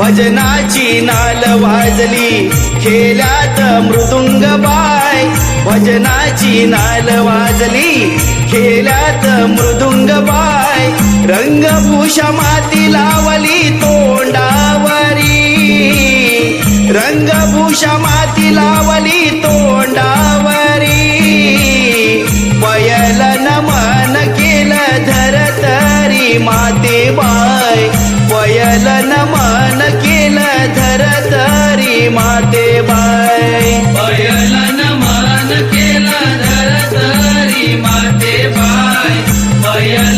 भजनाची नाल वाजली खेल्यात मृदुंग बाय, भजनाची नाल वाजली खेल्यात मृदुंग बाय, रंगभूषा माती लावली तोंडावरी, रंगभूषा माती लावली तोंडावरी, पयल नमन केलं धरतरी माते बाय, पयल नमन केलं धरतरी माते बाय, पयल नमन केलं धरतरी माते बाय, पयल